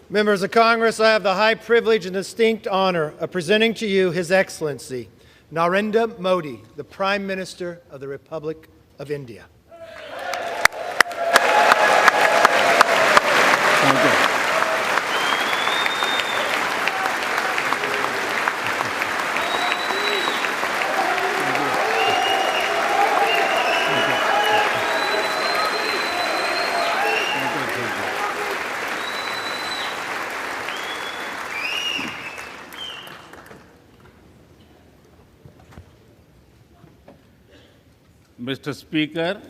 Members of Congress, I have the high privilege and distinct honor of presenting to you His Excellency Narendra Modi, the Prime Minister of the Republic of India. Thank you. Mr. Speaker,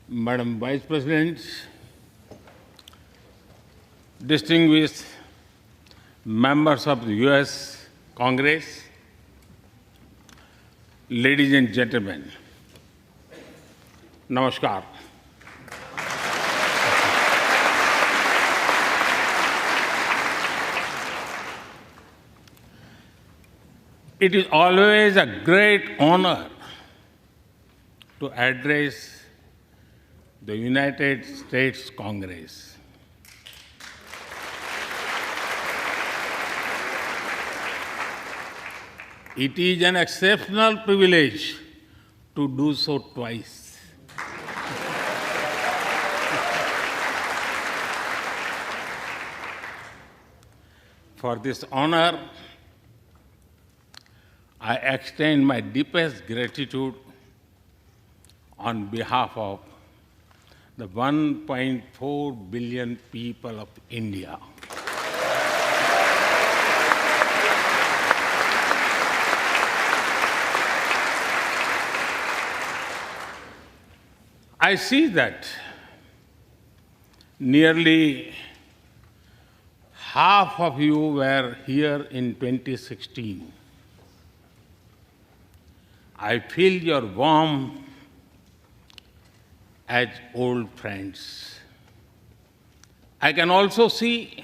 Madam Vice President, distinguished members of the U.S. Congress, ladies and gentlemen, Namaskar. It is always a great honor to address the United States Congress. It is an exceptional privilege to do so twice. For this honor, I extend my deepest gratitude on behalf of the 1.4 billion people of India. I see that nearly half of you were here in 2016. I feel your warmth as old friends. I can also see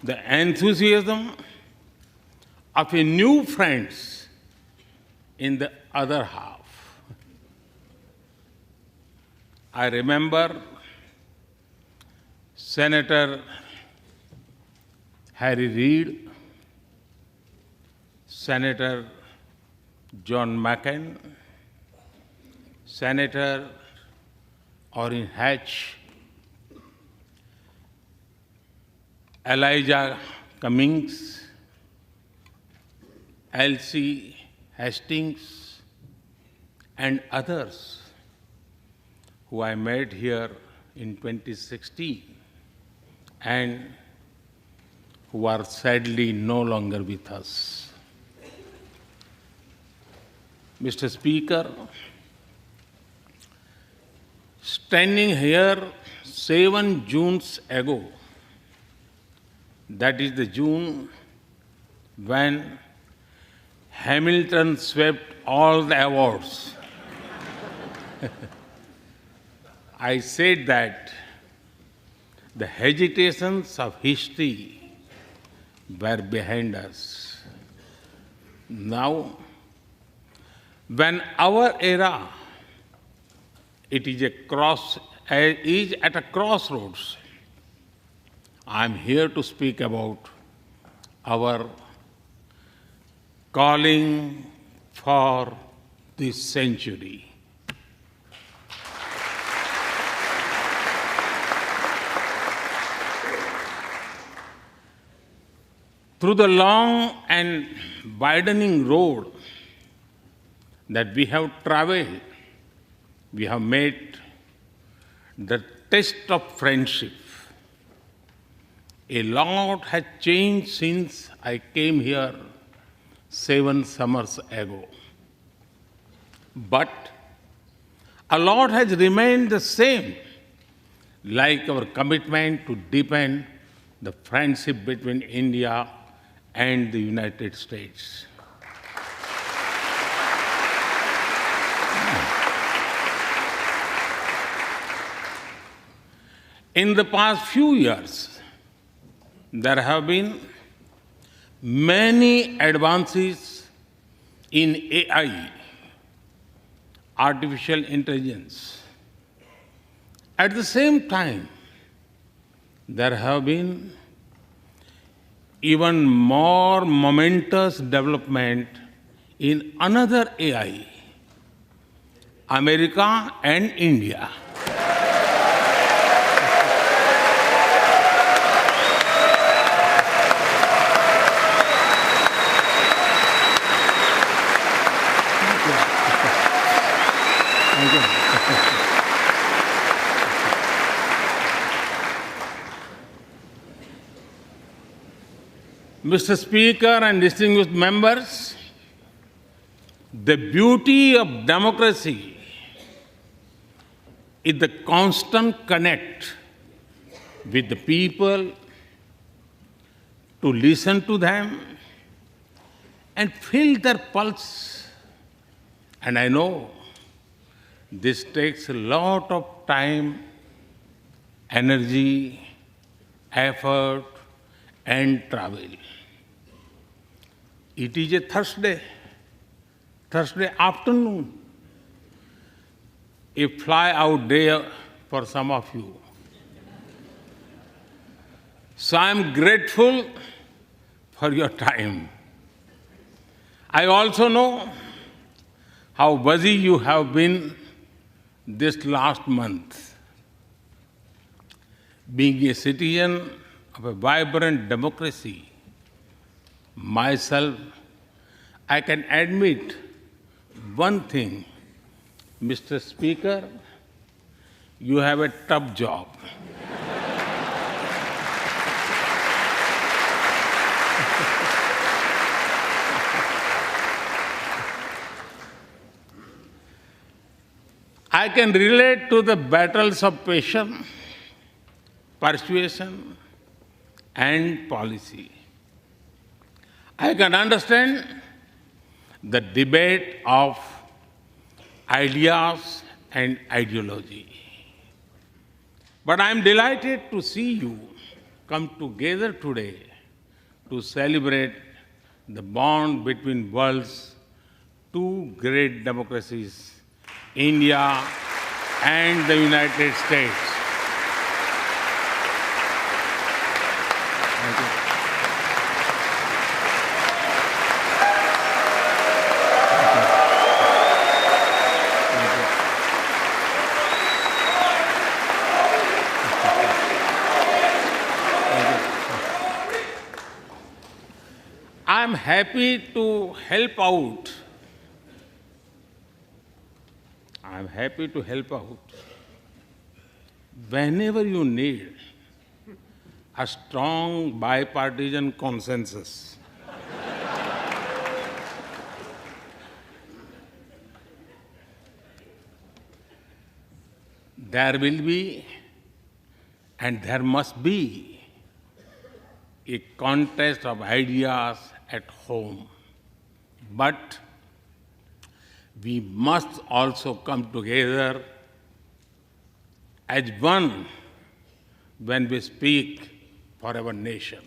the enthusiasm of a new friends in the other half. I remember Senator Harry Reid, Senator John McCain, Senator Orrin Hatch, Elijah Cummings, Elsie Hastings, and others who I met here in 2016 and who are sadly no longer with us. Mr. Speaker, standing here 7 Junes ago, that is the June when Hamilton swept all the awards, I said that the hesitations of history were behind us. Now, when our era is at a crossroads, I am here to speak about our calling for this century. Through the long and widening road that we have traveled, we have made the test of friendship. A lot has changed since I came here 7 summers ago. But a lot has remained the same, like our commitment to deepen the friendship between India and the United States. In the past few years, there have been many advances in AI, artificial intelligence. At the same time, there have been even more momentous development in another AI, America and India. Mr. Speaker and distinguished members, the beauty of democracy is the constant connect with the people, to listen to them and feel their pulse. And I know this takes a lot of time, energy, effort, and travel. It is a Thursday afternoon, a fly-out day for some of you. So I am grateful for your time. I also know how busy you have been this last month. Being a citizen of a vibrant democracy, myself, I can admit one thing, Mr. Speaker, you have a tough job. I can relate to the battles of patience, persuasion, and policy. I can understand the debate of ideas and ideology. But I am delighted to see you come together today to celebrate the bond between world's two great democracies, India and the United States. Thank you. I'm happy to help out. I'm happy to help out whenever you need a strong bipartisan consensus. There will be and there must be a contest of ideas at home. But we must also come together as one when we speak for our nation.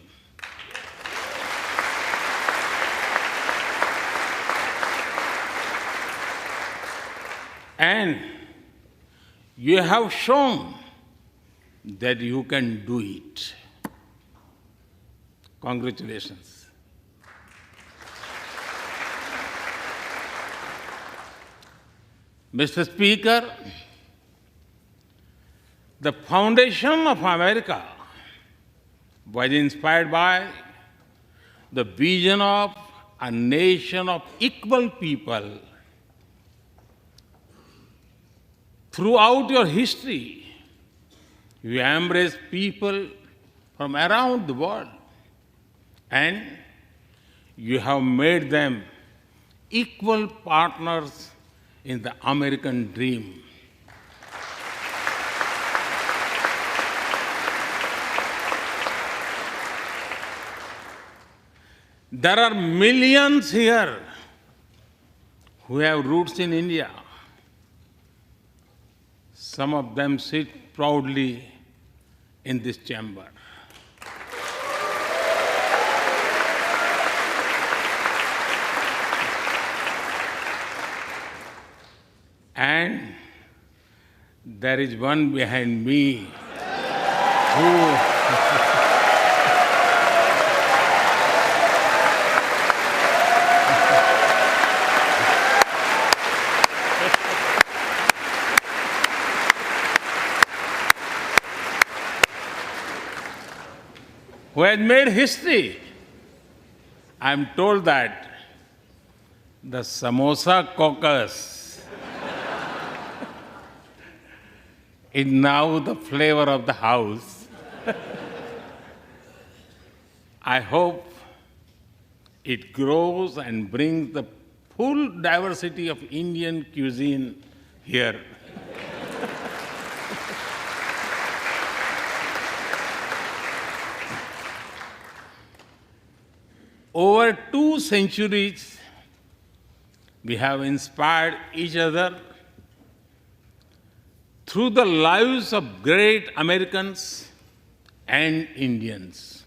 And you have shown that you can do it. Congratulations. Mr. Speaker, the foundation of America was inspired by the vision of a nation of equal people. Throughout your history, you embraced people from around the world, and you have made them equal partners in the American dream. There are millions here who have roots in India. Some of them sit proudly in this chamber. And there is one behind me who who has made history. I am told that the Samosa caucus is now the flavor of the house. I hope it grows and brings the full diversity of Indian cuisine here. Over 2 centuries, we have inspired each other through the lives of great Americans and Indians.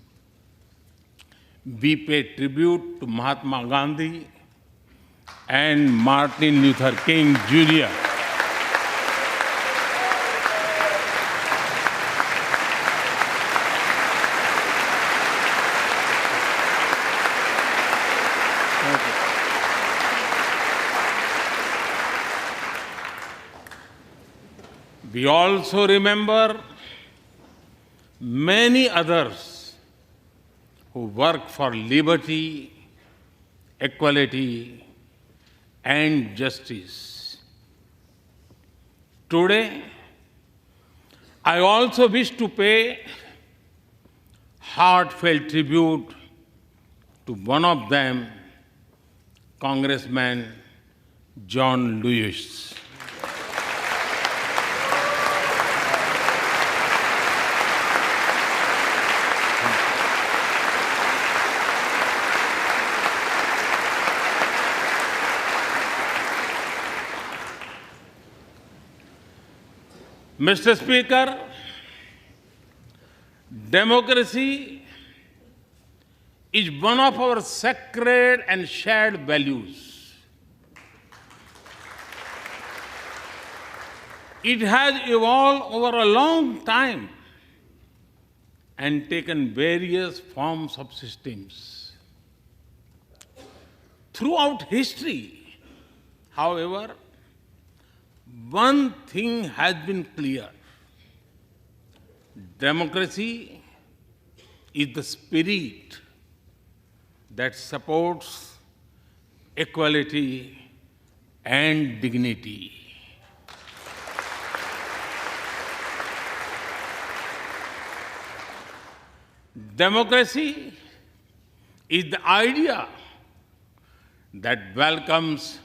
We pay tribute to Mahatma Gandhi and Martin Luther King Jr. We also remember many others who work for liberty, equality, and justice. Today, I also wish to pay heartfelt tribute to one of them, Congressman John Lewis. Mr. Speaker, democracy is one of our sacred and shared values. It has evolved over a long time and taken various forms of systems. Throughout history, however, one thing has been clear. Democracy is the spirit that supports equality and dignity. Democracy is the idea that welcomes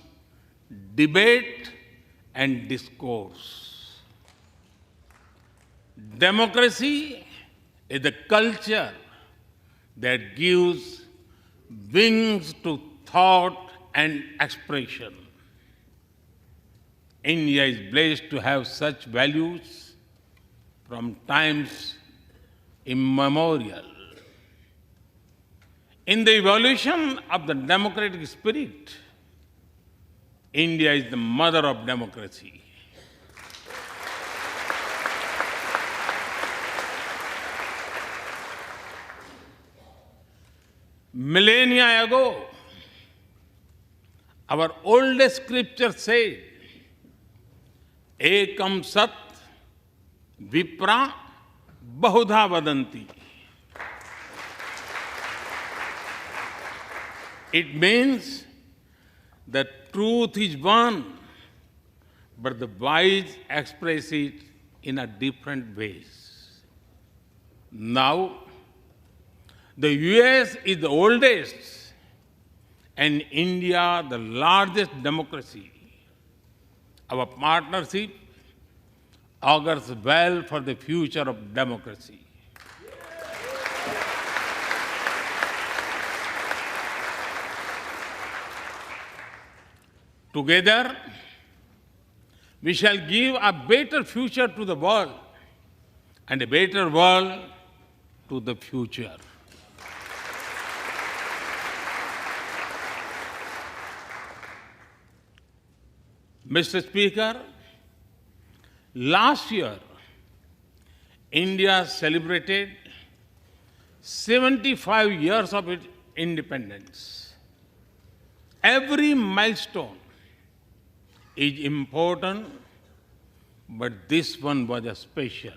debate and discourse. Democracy is the culture that gives wings to thought and expression. India is blessed to have such values from times immemorial. In the evolution of the democratic spirit, India is the mother of democracy. Millennia ago, our oldest scripture said, Ekam Sat Vipra Bahudha Vadanti. It means that truth is one, but the wise express it in a different ways. Now, the U.S. is the oldest and India the largest democracy. Our partnership augurs well for the future of democracy. Together, we shall give a better future to the world and a better world to the future. Mr. Speaker, last year, India celebrated 75 years of its independence. Every milestone is important, but this one was a special.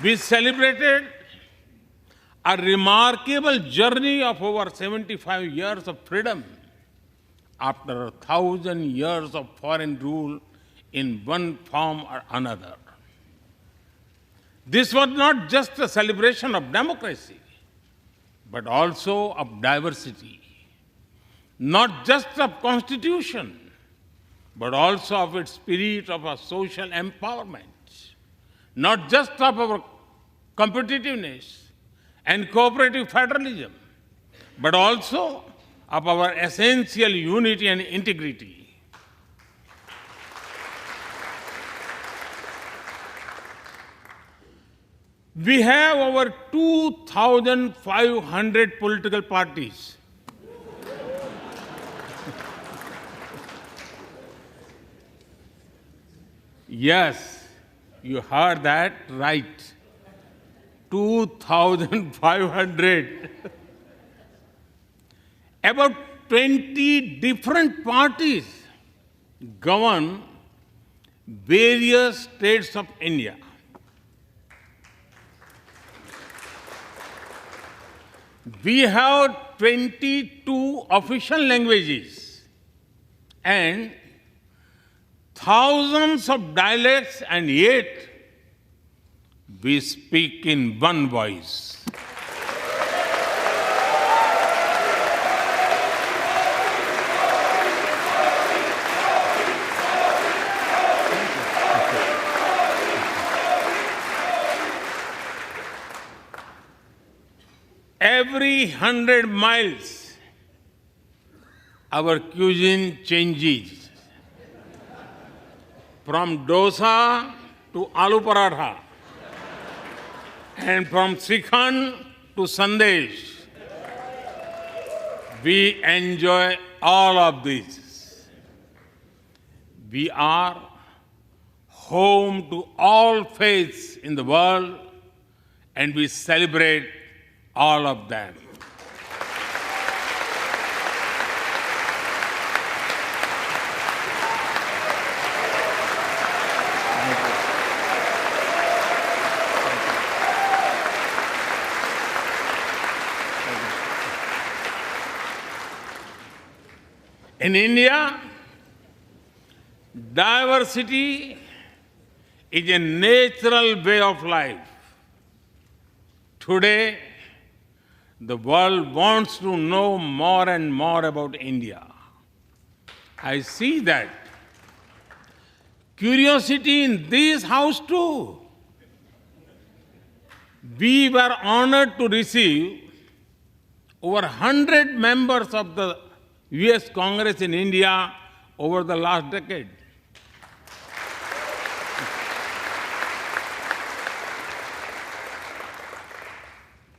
We celebrated a remarkable journey of over 75 years of freedom after 1,000 years of foreign rule in one form or another. This was not just a celebration of democracy, but also of diversity. Not just of constitution, but also of its spirit of a social empowerment. Not just of our competitiveness and cooperative federalism, but also of our essential unity and integrity. We have over 2,500 political parties. Yes, you heard that right. 2,500. About 20 different parties govern various states of India. We have 22 official languages and thousands of dialects, and yet we speak in one voice. Every 100 miles, our cuisine changes from dosa to aloo paratha, and from Sikhan to Sandesh. We enjoy all of this. We are home to all faiths in the world, and we celebrate all of them. In India, diversity is a natural way of life. Today, the world wants to know more and more about India. I see that. Curiosity in this house too. We were honored to receive over 100 members of the U.S. Congress in India over the last decade.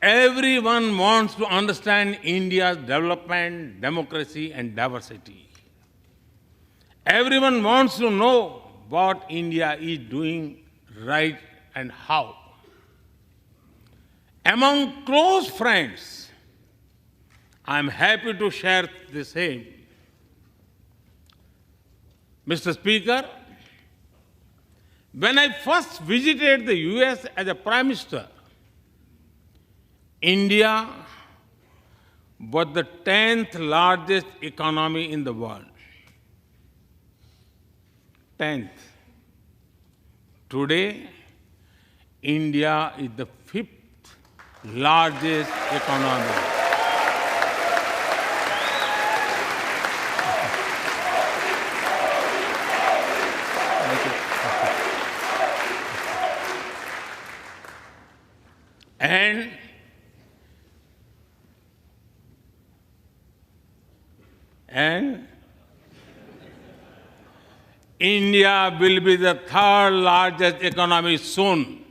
Everyone wants to understand India's development, democracy, and diversity. Everyone wants to know what India is doing right and how. Among close friends, I am happy to share the same. Mr. Speaker, when I first visited the U.S. as a Prime Minister, India was the 10th largest economy in the world. 10th. Today, India is the 5th largest economy. And India will be the 3rd largest economy soon.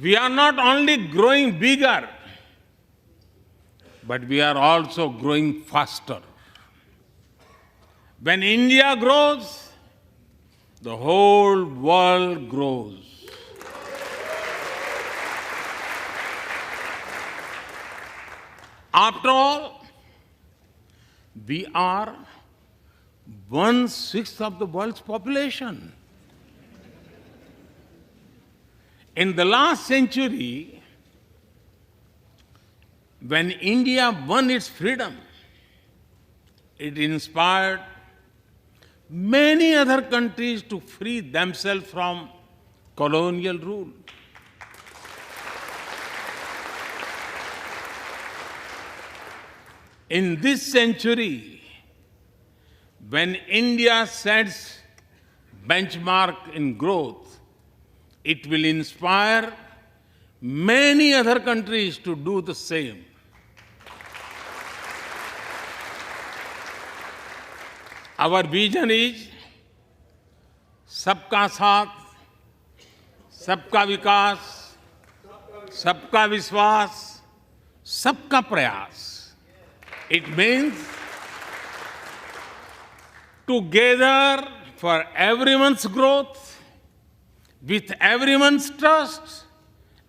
We are not only growing bigger, but we are also growing faster. When India grows, the whole world grows. After all, we are 1/6 of the world's population. In the last century, when India won its freedom, it inspired many other countries to free themselves from colonial rule. In this century, when India sets benchmark in growth, it will inspire many other countries to do the same. Our vision is सबका साथ, सबका विकास, सबका विश्वास, सबका प्रयास. It means together for everyone's growth, with everyone's trust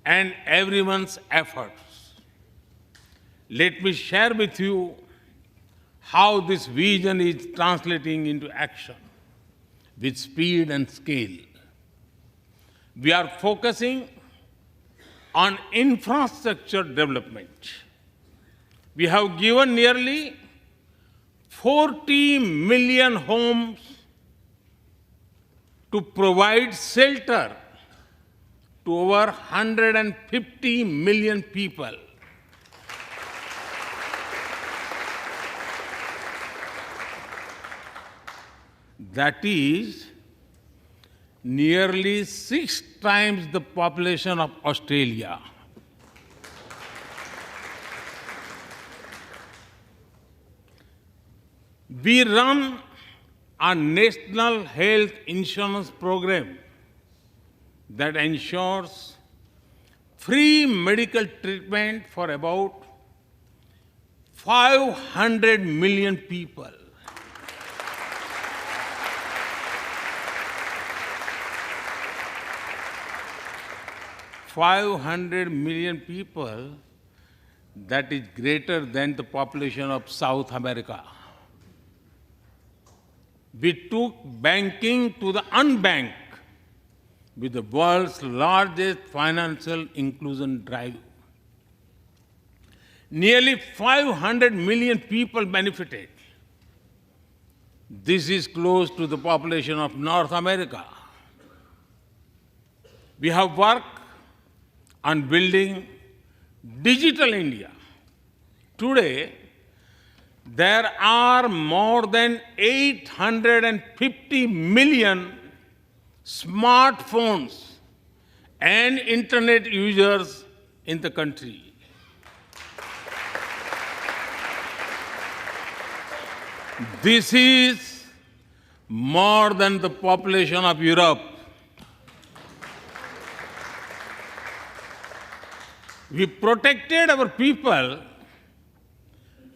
and everyone's efforts. Let me share with you how this vision is translating into action with speed and scale. We are focusing on infrastructure development. We have given nearly 40 million homes to provide shelter to over 150 million people. That is nearly 6 times the population of Australia. We run a national health insurance program that ensures free medical treatment for about 500 million people. $500 million people, that is greater than the population of South America. We took banking to the unbanked with the world's largest financial inclusion drive. Nearly 500 million people benefited. This is close to the population of North America. We have worked on building digital India. Today, there are more than 850 million smartphones and internet users in the country. This is more than the population of Europe. We protected our people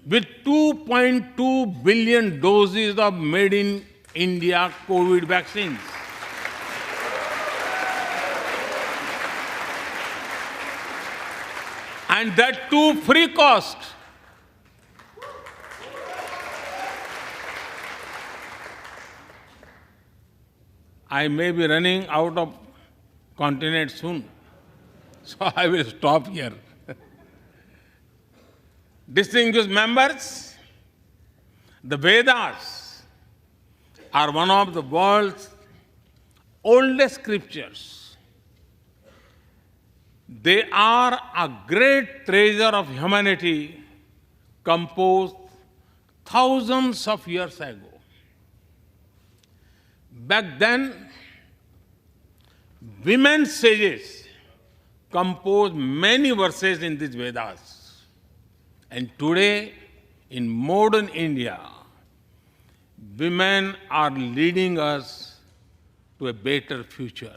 with 2.2 billion doses of made in India COVID vaccines. And that too free cost. I may be running out of continent soon, so I will stop here. Distinguished members, the Vedas are one of the world's oldest scriptures. They are a great treasure of humanity composed thousands of years ago. Back then, women sages composed many verses in these Vedas. And today, in modern India, women are leading us to a better future.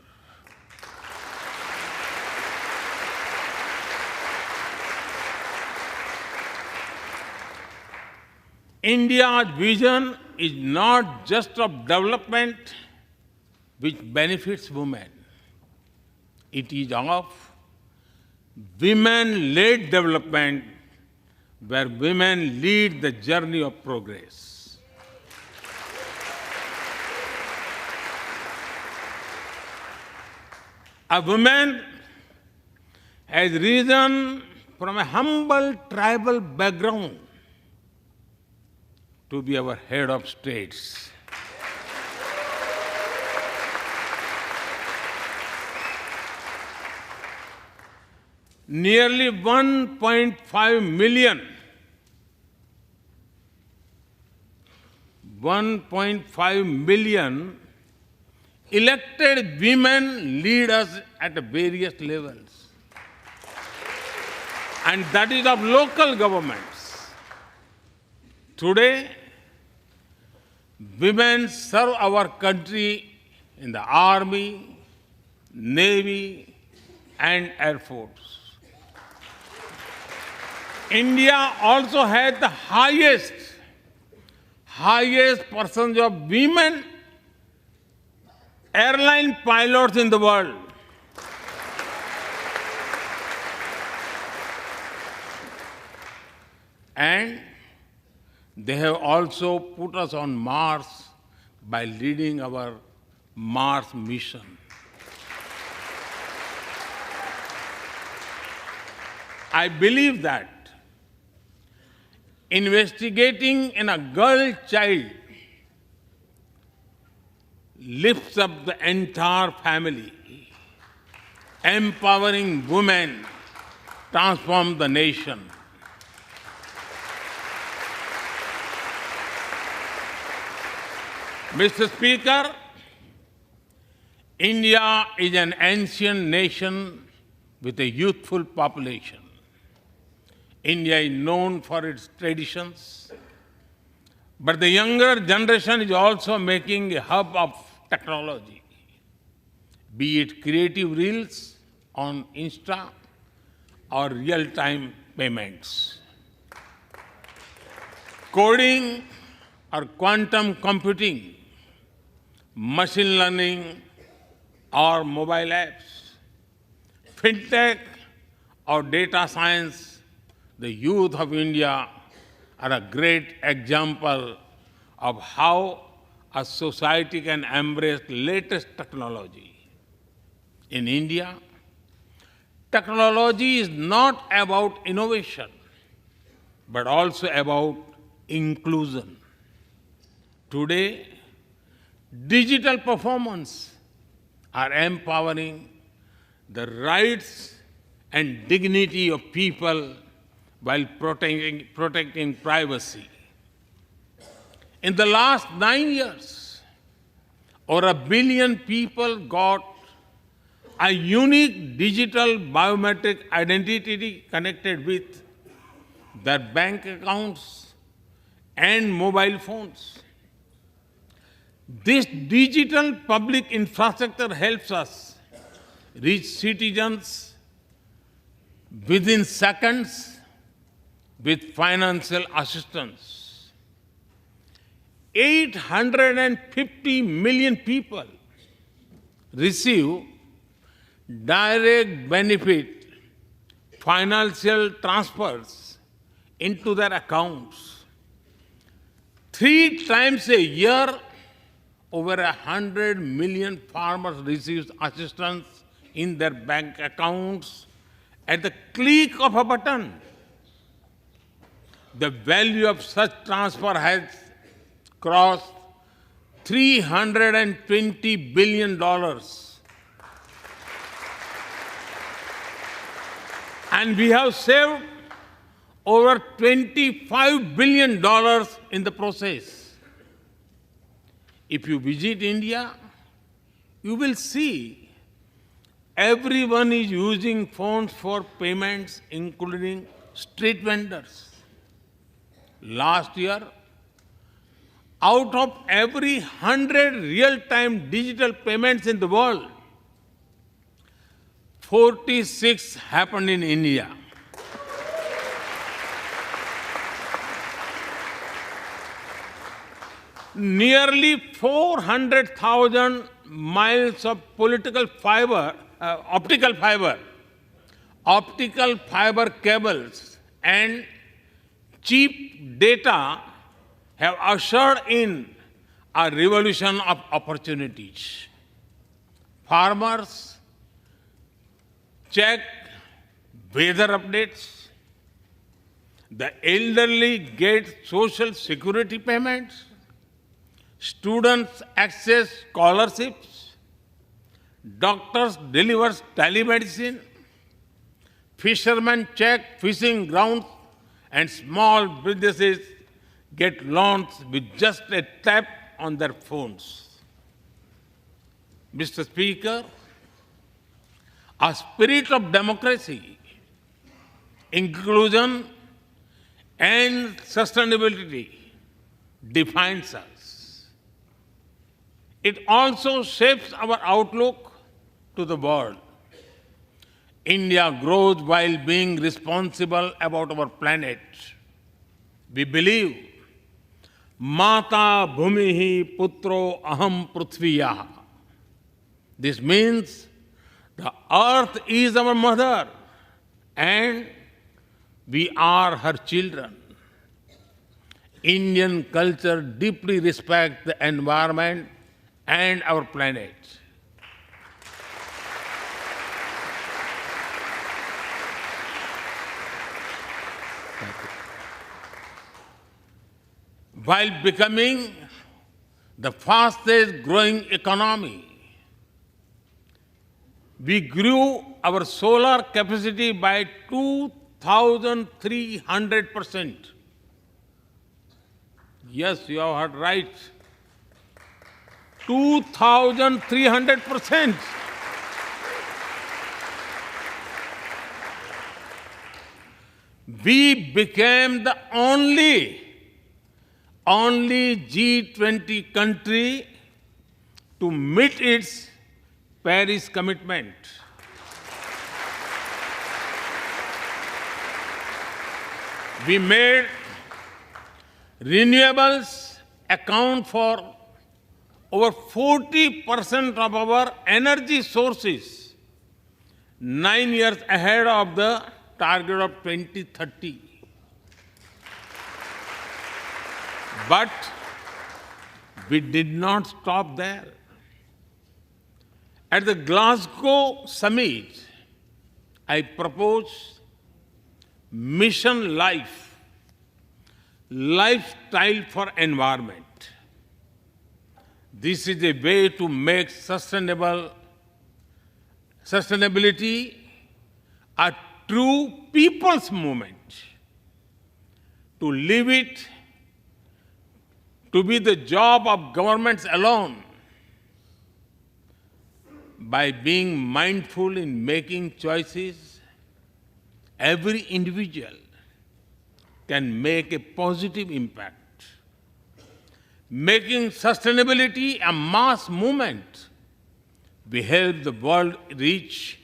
India's vision is not just of development which benefits women. It is of women-led development where women lead the journey of progress. A woman has risen from a humble tribal background to be our head of states. Nearly 1.5 million elected women lead us at various levels. And that is of local governments. Today, women serve our country in the Army, Navy, and Air Force. India also has the highest percentage of women airline pilots in the world. And they have also put us on Mars by leading our Mars mission. I believe that investigating in a girl child lifts up the entire family. Empowering women transforms the nation. Mr. Speaker, India is an ancient nation with a youthful population. India is known for its traditions, but the younger generation is also making a hub of technology, be it creative reels on Insta or real-time payments. Coding or quantum computing, machine learning or mobile apps, fintech or data science, the youth of India are a great example of how a society can embrace latest technology. In India, technology is not about innovation, but also about inclusion. Today, digital performance are empowering the rights and dignity of people while protecting privacy. In the last 9 years, over 1 billion people got a unique digital biometric identity connected with their bank accounts and mobile phones. This digital public infrastructure helps us reach citizens within seconds with financial assistance. 850 million people receive direct benefit financial transfers into their accounts. 3 times a year, over 100 million farmers receive assistance in their bank accounts at the click of a button. The value of such transfer has crossed $320 billion. And we have saved over $25 billion in the process. If you visit India, you will see everyone is using phones for payments, including street vendors. Last year, out of every 100 real-time digital payments in the world, 46 happened in India. nearly 400,000 miles of optical fiber cables, and cheap data have ushered in a revolution of opportunities. Farmers check weather updates, the elderly get social security payments, students access scholarships, doctors deliver telemedicine, fishermen check fishing grounds, and small businesses get loans with just a tap on their phones. Mr. Speaker, a spirit of democracy, inclusion, and sustainability defines us. It also shapes our outlook to the world. India grows while being responsible about our planet. We believe, Mata Bhumihi Putro Aham Prithviya. This means the earth is our mother and we are her children. Indian culture deeply respects the environment and our planet. While becoming the fastest growing economy, we grew our solar capacity by 2,300%. Yes, you have heard right. 2,300%. We became the only G20 country to meet its Paris commitment. We made renewables account for over 40% of our energy sources, 9 years ahead of the target of 2030. But we did not stop there. At the Glasgow summit, I proposed Mission Life, lifestyle for environment. This is a way to make sustainability a true people's movement. To live it, to be the job of governments alone. By being mindful in making choices, every individual can make a positive impact. Making sustainability a mass movement, we help the world reach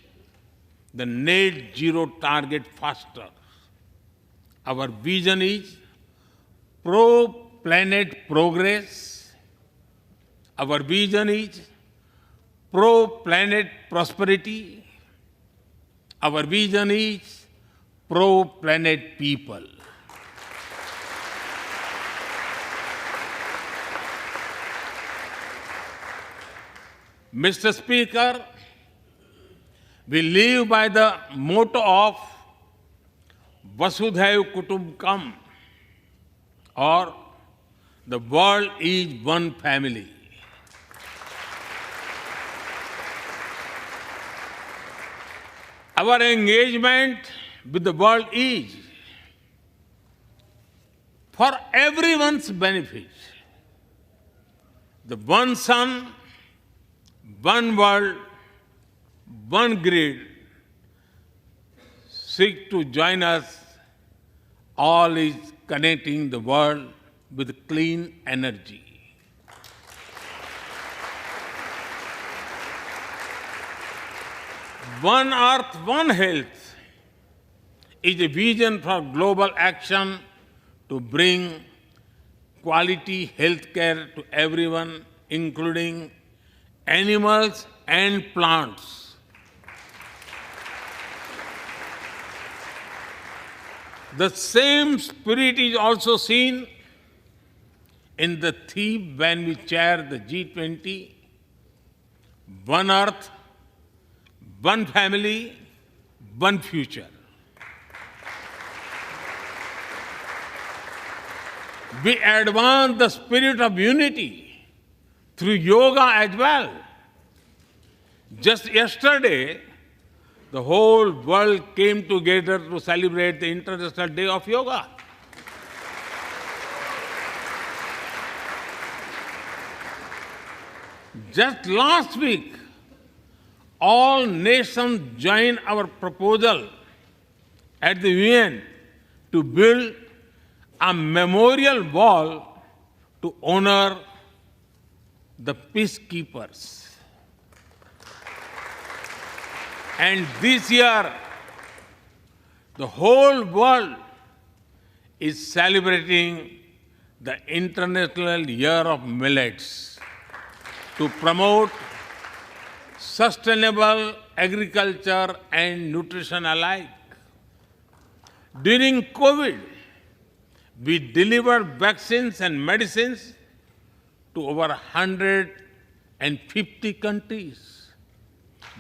the net zero target faster. Our vision is pro-planet progress. Our vision is pro-planet prosperity. Our vision is pro-planet people. Mr. Speaker, we live by the motto of Vasudhaiv Kutumbakam, or the world is one family. Our engagement with the world is for everyone's benefit. The one sun, one world, one grid seek to join us. All is connecting the world with clean energy. One Earth, One Health is a vision for global action to bring quality health care to everyone, including animals and plants. The same spirit is also seen in the theme when we chair the G20, One Earth, One Family, One Future. We advance the spirit of unity through yoga as well. Just yesterday, the whole world came together to celebrate the International Day of Yoga. Just last week, all nations joined our proposal at the UN to build a memorial wall to honor the peacekeepers. And this year, the whole world is celebrating the International Year of Millets to promote sustainable agriculture and nutrition alike. During COVID, we delivered vaccines and medicines to over 150 countries.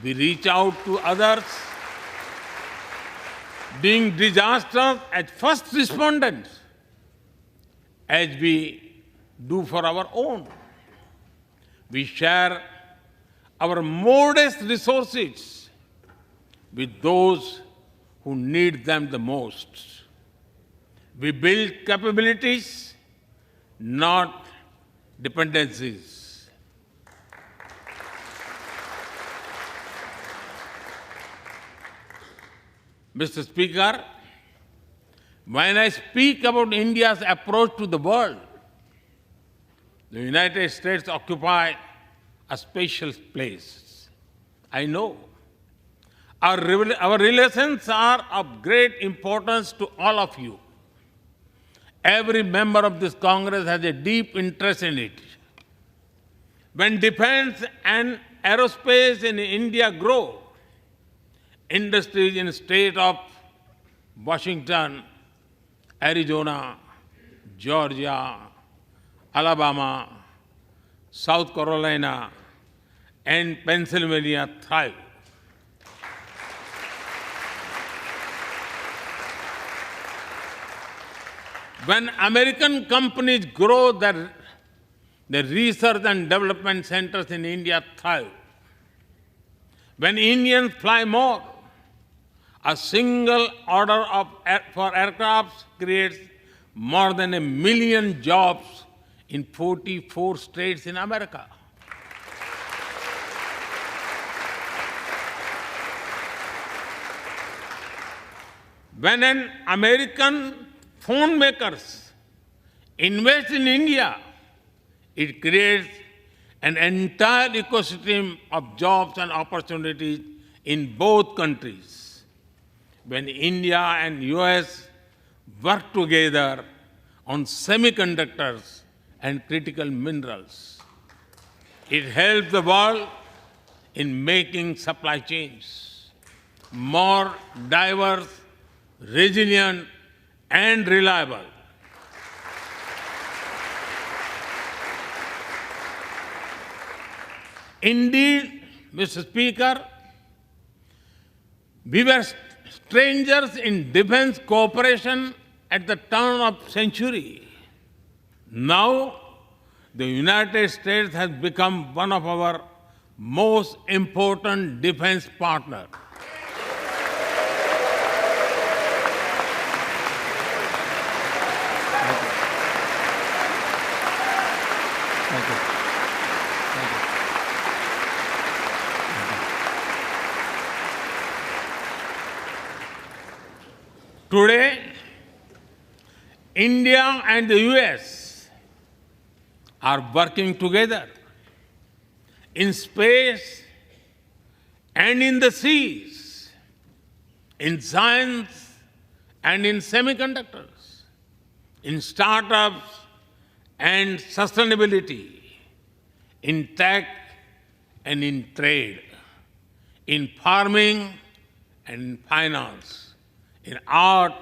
We reach out to others, being disasters as first responders, as we do for our own. We share our modest resources with those who need them the most. We build capabilities, not dependencies. Mr. Speaker, when I speak about India's approach to the world, the United States occupy a special place. I know. Our relations are of great importance to all of you. Every member of this Congress has a deep interest in it. When defense and aerospace in India grow, industries in the state of Washington, Arizona, Georgia, Alabama, South Carolina, and Pennsylvania thrive. When American companies grow their research and development centers in India thrive. When Indians fly more, a single order for aircrafts creates more than 1 million jobs in 44 states in America. When an American phone makers invest in India, it creates an entire ecosystem of jobs and opportunities in both countries. When India and U.S. work together on semiconductors and critical minerals, it helps the world in making supply chains more diverse, resilient, and reliable. Indeed, Mr. Speaker, we were strangers in defense cooperation at the turn of the century. Now, the United States has become one of our most important defense partners. Today, India and the U.S. are working together in space and in the seas, in science and in semiconductors, in startups and sustainability, in tech and in trade, in farming and in finance, in art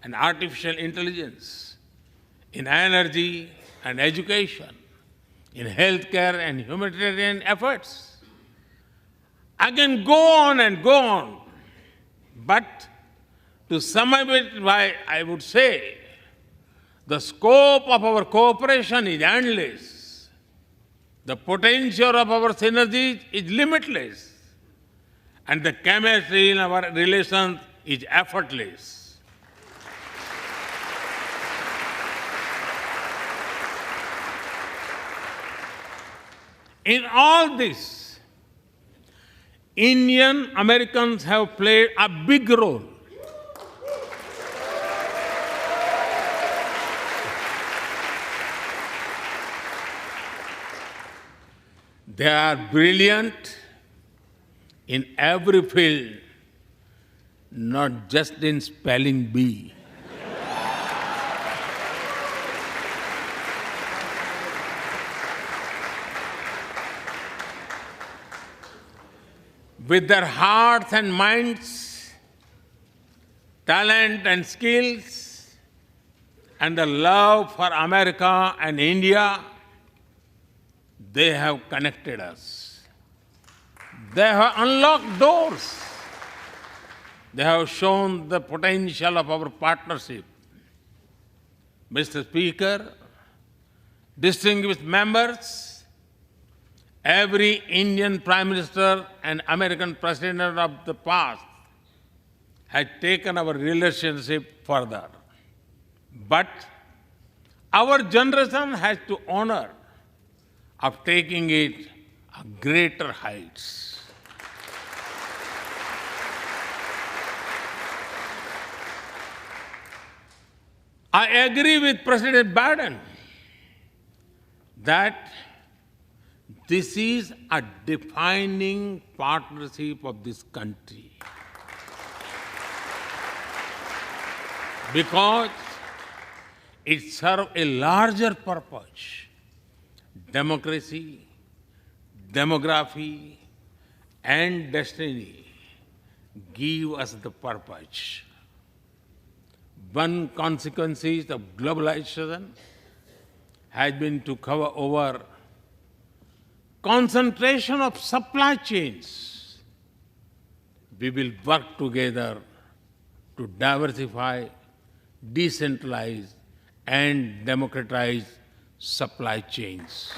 and artificial intelligence, in energy and education, in healthcare and humanitarian efforts. I can go on and go on, but to sum up it, I would say the scope of our cooperation is endless. The potential of our synergies is limitless. And the chemistry in our relations is effortless. In all this, Indian Americans have played a big role. They are brilliant in every field, not just in spelling bee. With their hearts and minds, talent and skills, and the love for America and India, they have connected us. They have unlocked doors. They have shown the potential of our partnership. Mr. Speaker, distinguished members, every Indian Prime Minister and American President of the past has taken our relationship further. But our generation has to honor of taking it to greater heights. I agree with President Biden that this is a defining partnership of this country, because it serves a larger purpose. Democracy, demography, and destiny give us the purpose. One consequence of globalization has been to cover over concentration of supply chains. We will work together to diversify, decentralize, and democratize supply chains.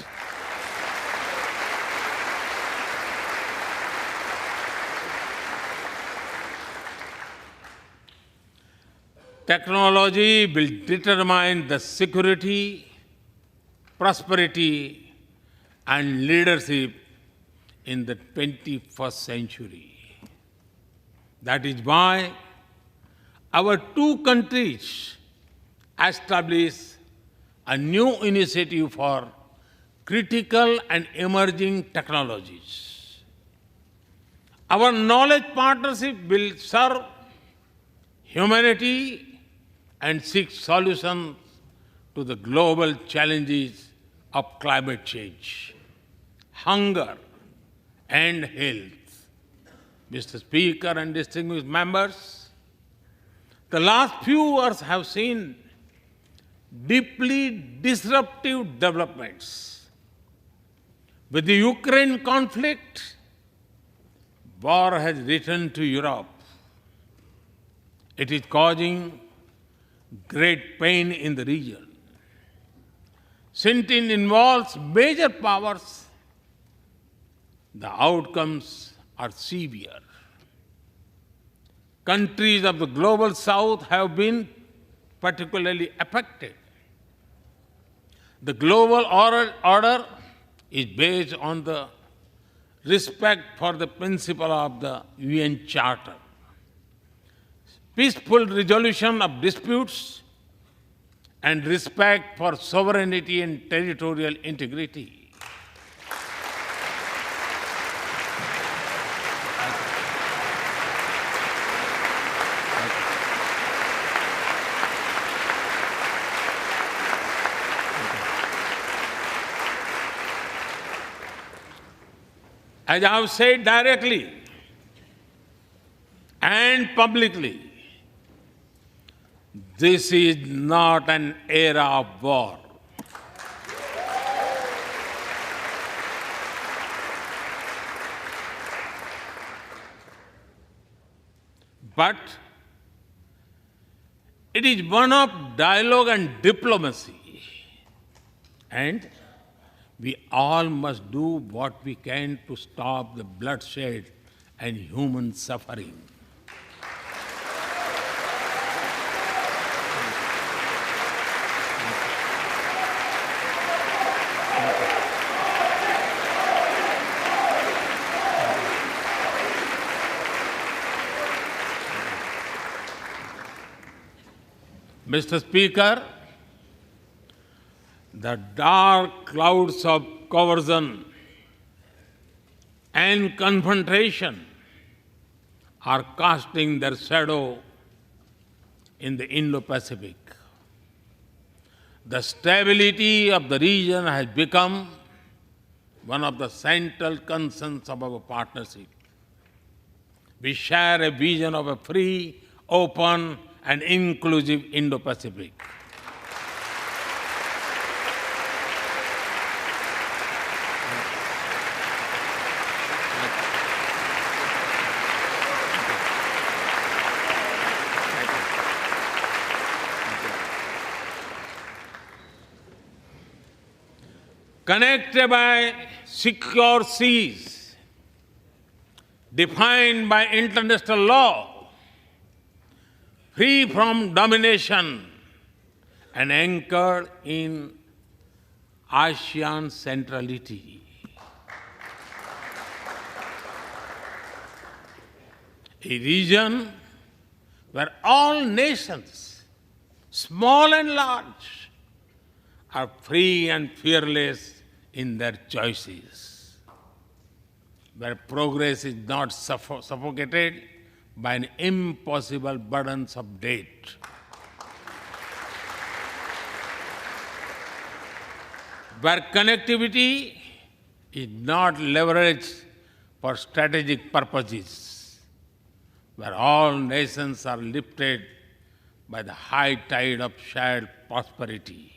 Technology will determine the security, prosperity, and leadership in the 21st century. That is why our two countries established a new initiative for critical and emerging technologies. Our knowledge partnership will serve humanity and seek solutions to the global challenges of climate change, hunger, and health. Mr. Speaker and distinguished members, the last few years have seen deeply disruptive developments. With the Ukraine conflict, war has returned to Europe. It is causing great pain in the region. Since it involves major powers, the outcomes are severe. Countries of the global south have been particularly affected. The global order is based on the respect for the principle of the UN Charter, peaceful resolution of disputes, and respect for sovereignty and territorial integrity. As I have said directly and publicly, this is not an era of war. But it is one of dialogue and diplomacy. And we all must do what we can to stop the bloodshed and human suffering. Mr. Speaker, the dark clouds of coercion and confrontation are casting their shadow in the Indo-Pacific. The stability of the region has become one of the central concerns of our partnership. We share a vision of a free, open, and inclusive Indo-Pacific. Connected by secure seas, defined by international law, free from domination, and anchored in ASEAN centrality. A region where all nations, small and large, are free and fearless in their choices, where progress is not suffocated by an impossible burdens of debt. Where connectivity is not leveraged for strategic purposes, where all nations are lifted by the high tide of shared prosperity.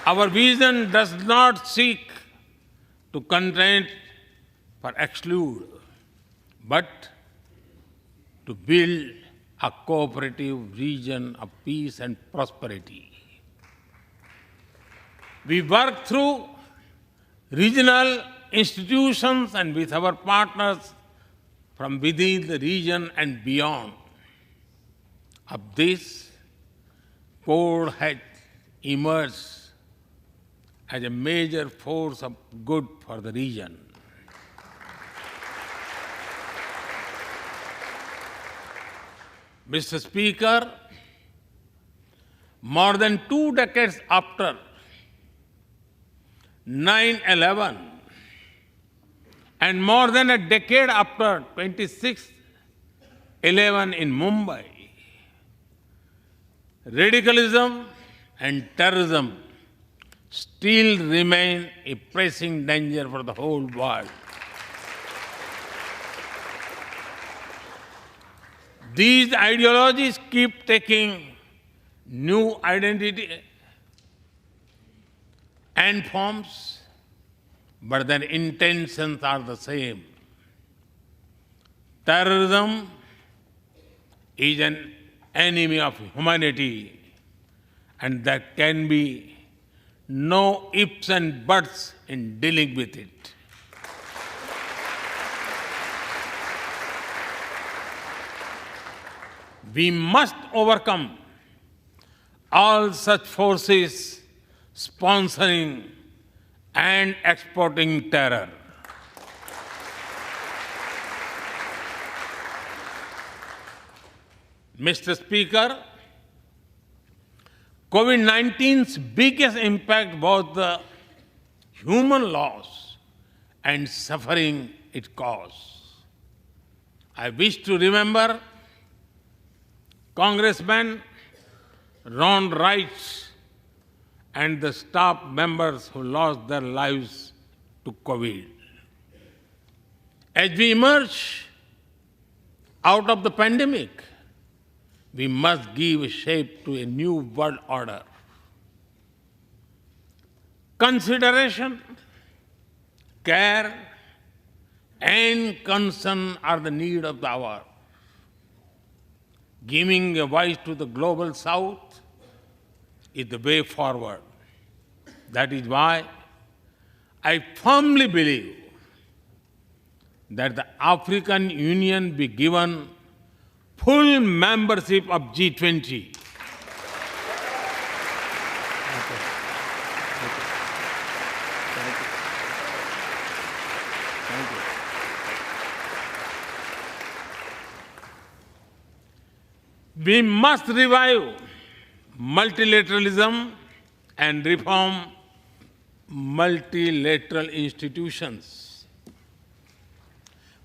Our vision does not seek to contain or exclude, but to build a cooperative region of peace and prosperity. We work through regional institutions and with our partners from within the region and beyond. Of this, Quad has emerged as a major force of good for the region. Mr. Speaker, more than 2 decades after 9/11 and more than a decade after 26/11 in Mumbai, radicalism and terrorism still remain a pressing danger for the whole world. These ideologies keep taking new identity and forms, but their intentions are the same. Terrorism is an enemy of humanity, and there can be no ifs and buts in dealing with it. We must overcome all such forces sponsoring and exporting terror. Mr. Speaker, COVID-19's biggest impact was the human loss and suffering it caused. I wish to remember Congressman Ron Wright and the staff members who lost their lives to COVID. As we emerge out of the pandemic, we must give shape to a new world order. Consideration, care, and concern are the need of the hour. Giving a voice to the global south is the way forward. That is why I firmly believe that the African Union be given full membership of G20. We must revive multilateralism and reform multilateral institutions.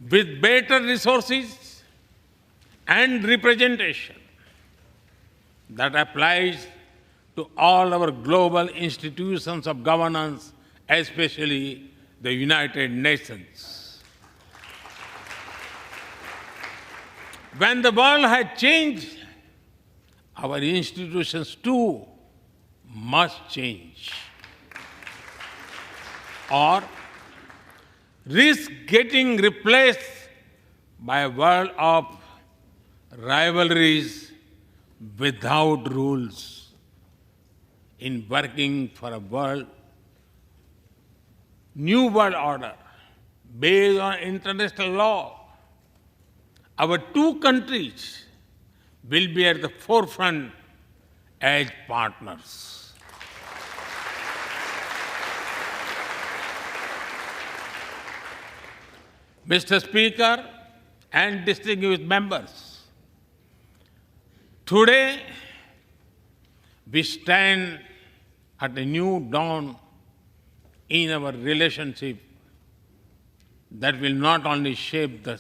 With better resources and representation that applies to all our global institutions of governance, especially the United Nations. When the world has changed, our institutions too must change, or risk getting replaced by a world of rivalries without rules. In working for a new world order based on international law, our two countries will be at the forefront as partners. Mr. Speaker and distinguished members, today we stand at a new dawn in our relationship that will not only shape the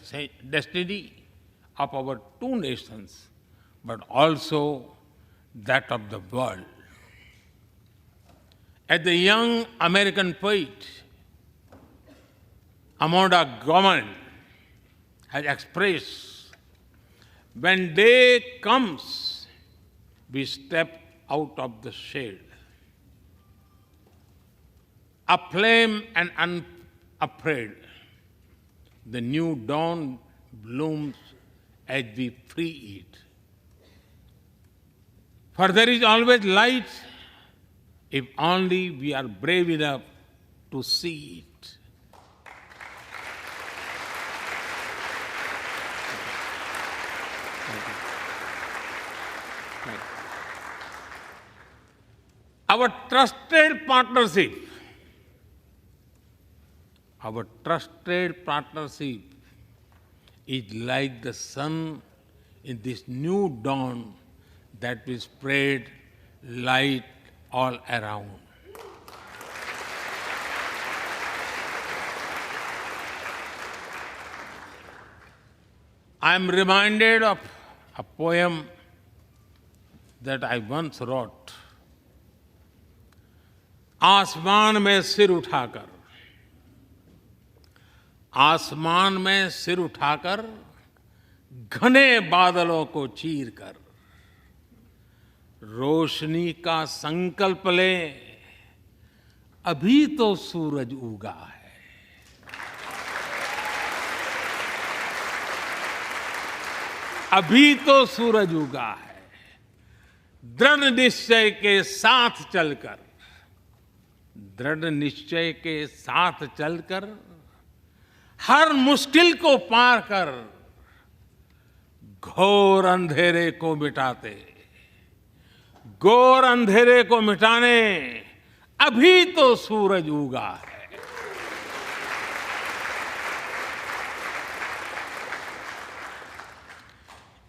destiny of our two nations, but also that of the world. As the young American poet Amanda Gorman has expressed, when day comes, we step out of the shade. Aflame and unafraid, the new dawn blooms as we free it. For there is always light if only we are brave enough to see it. Our trusted partnership is like the sun in this new dawn that will spread light all around. I am reminded of a poem that I once wrote. आसमान में सिर उठाकर घने बादलों को चीर कर रोशनी का संकल्प ले, अभी तो सूरज उगा है। अभी तो सूरज उगा है। दृढ़ निश्चय के साथ चलकर हर मुश्किल को पार कर घोर अंधेरे को मिटाने अभी तो सूरज उगा है।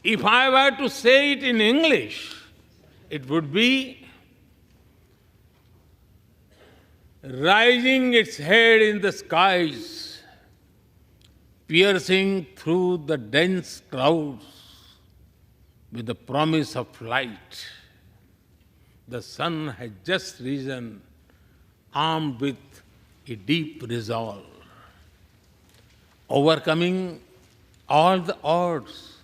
If I were to say it in English, it would be rising its head in the skies, piercing through the dense clouds with the promise of light. The sun has just risen, armed with a deep resolve, overcoming all the odds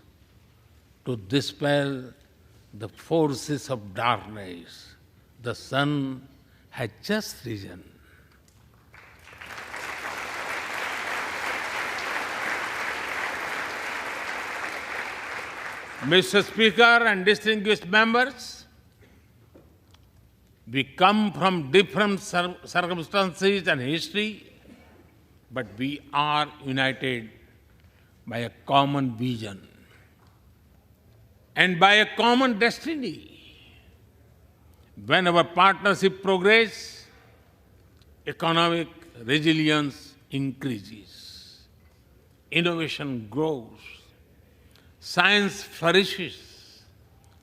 to dispel the forces of darkness. The sun had just risen. Mr. Speaker and distinguished members, we come from different circumstances and history, but we are united by a common vision and by a common destiny. When our partnership progresses, economic resilience increases, innovation grows, science flourishes,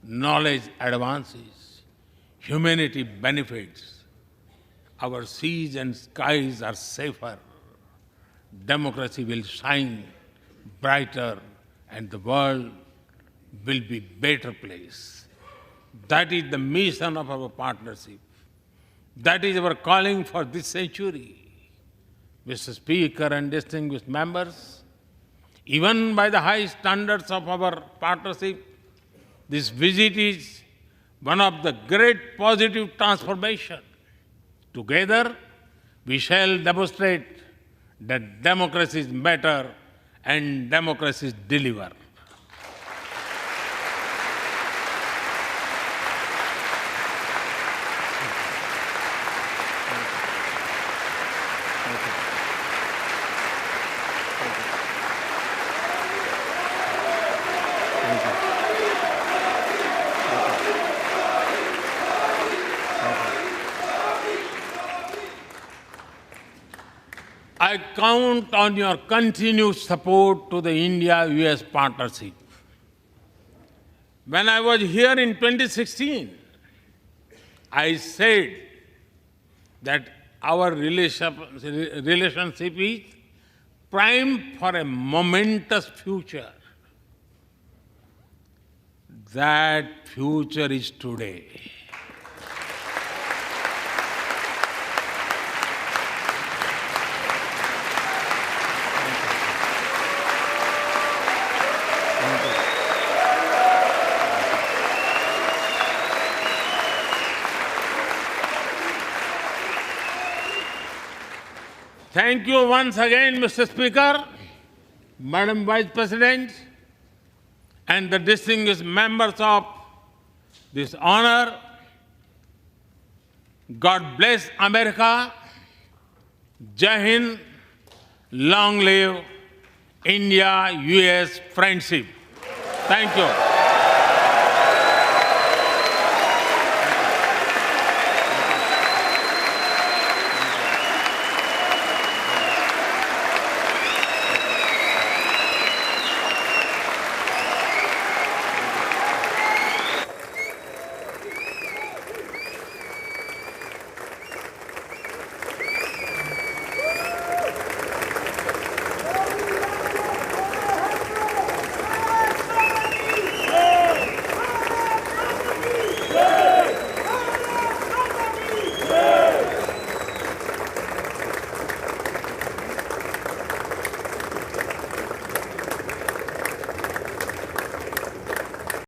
knowledge advances, humanity benefits, our seas and skies are safer, democracy will shine brighter, and the world will be a better place. That is the mission of our partnership. That is our calling for this century. Mr. Speaker and distinguished members, even by the high standards of our partnership, this visit is one of the great positive transformations. Together, we shall demonstrate that democracies matter and democracies deliver. I count on your continued support to the India-US partnership. When I was here in 2016, I said that our relationship is primed for a momentous future. That future is today. Thank you once again, Mr. Speaker, Madam Vice President, and the distinguished members of this honor. God bless America. Jai Hind. Long live India-US friendship. Thank you.